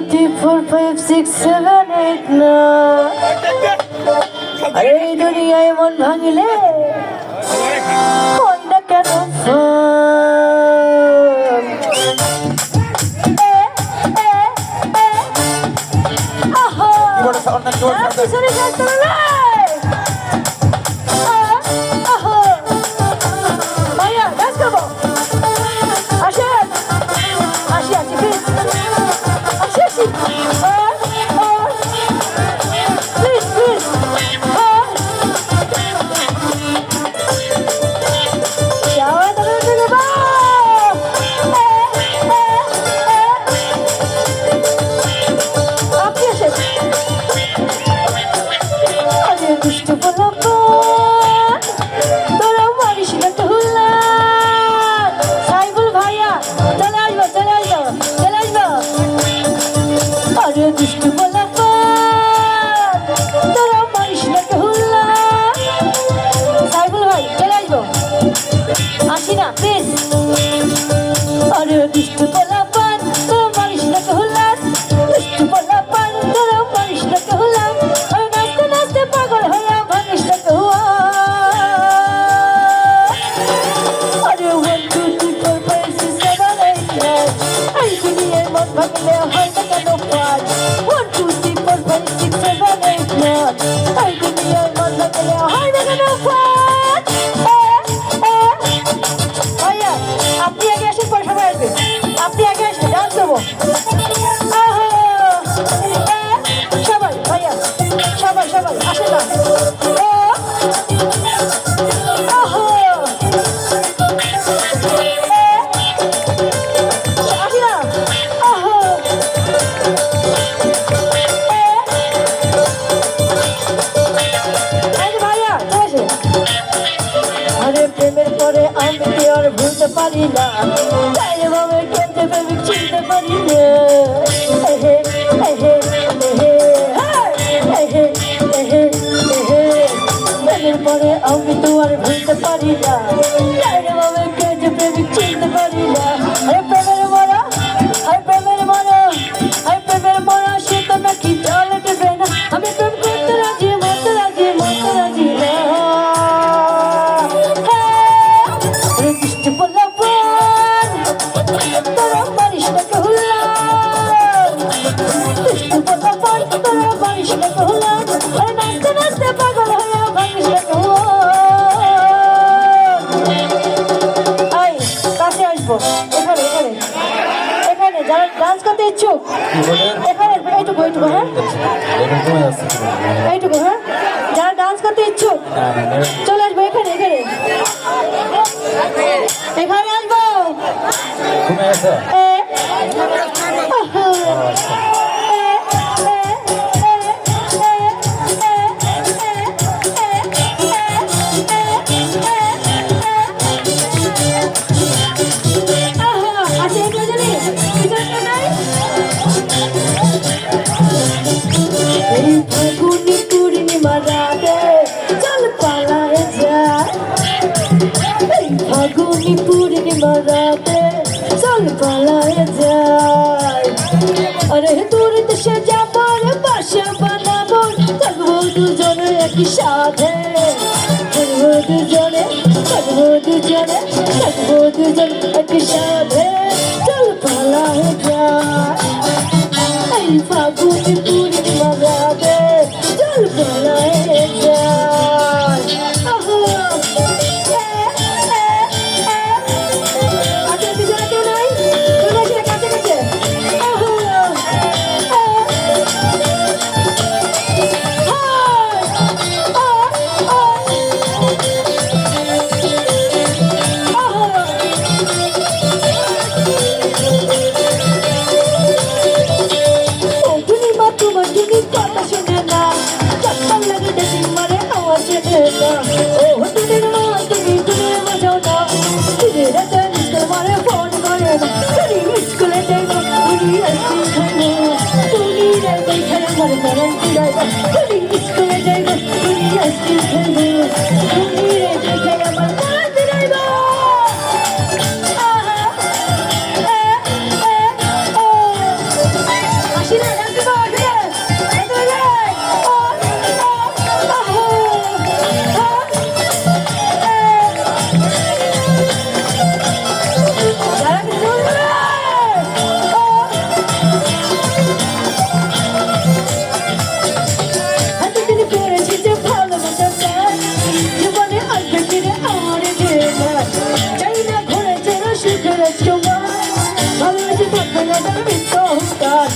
3, 4, 5, 6, 7, 8, 9 আরে এই দুনিয়ায় মন ভাঙিলে মনটা কেন পারি না তাই ভাবে কেটে ভেবে চিনতে পারি না প্রেমের পরে আমি তো আর ভুলতে পারি না তাই ভাবে কেটে ভেবে চিনতে পারি না প্রেমের মরা প্রেমের মরা প্রেমের মরা সে তো নাকি জল দেবে না আমি প্রেম করতে রাজি মরতে রাজি মরতে রাজি না ডান্স করতে ইচ্ছুক এখানে এইটুকু এইটুকু হ্যাঁ এইটুকু হ্যাঁ যারা ডান্স করতে ইচ্ছুক চলে আসবো এখানে এখানে এখানে আসবো রাতে চল পালায় যায় আরে তোর দেশে যাবার বাসা বানাবো থাকবো দুজনে একই সাথে থাকবো দুজনে থাকবো দুজনে থাকবো দুজন একই সাথে চল পালায় যায় এই ফাগুনি পূর্ণিমা রাতে চল পালায় যায় আসি তুমি মিথ্য অহংকার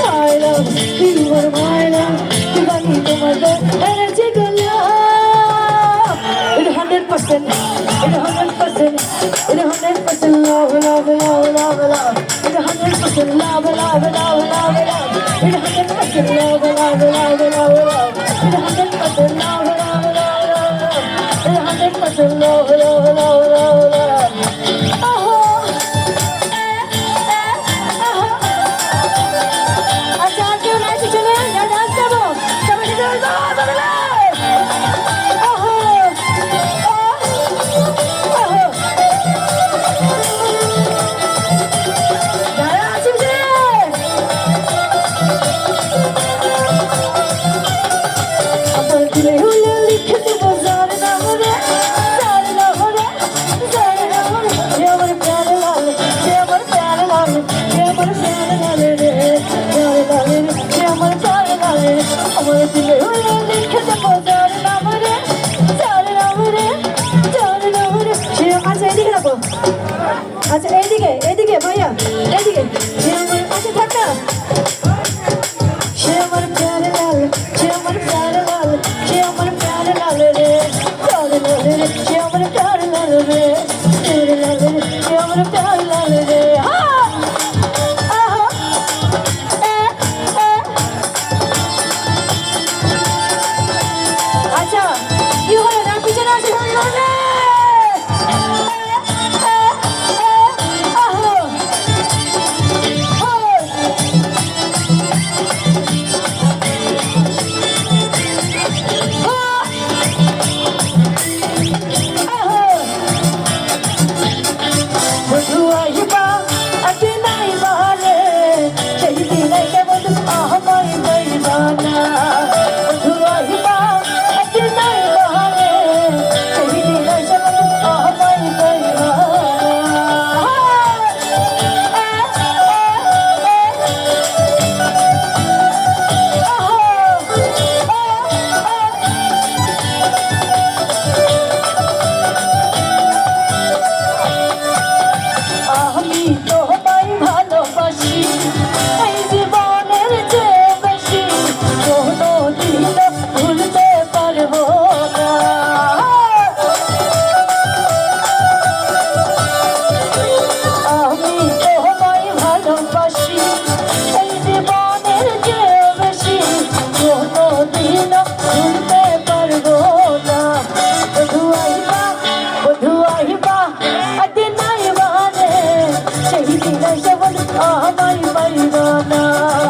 my love you are my love দিবানি তোমার এনার্জি গুলো এটা 100% এটা 100% এটা 100% love love love love love এটা 100% love love love love love এটা 100% love love love love love এটা 100% love love love love এটা 100% love love love love love আচ্ছা আর কেউ নাই পিছনে ডান্স করবো সবাই আচ্ছা এইদিকে এইদিকে ভাইয়া এইদিকে সে আমার পাশে থাক না সে আমার প্যারে লাল সে আমার প্যারে লাল সে আমার প্যারে লাল রে প্যারে লাল রে সে আমার প্যারে লাল রে প্যারে লাল রে সে আমার প্যারে লাল রে আচ্ছা কি হলো না পিছনে আসে আমার পরিবানা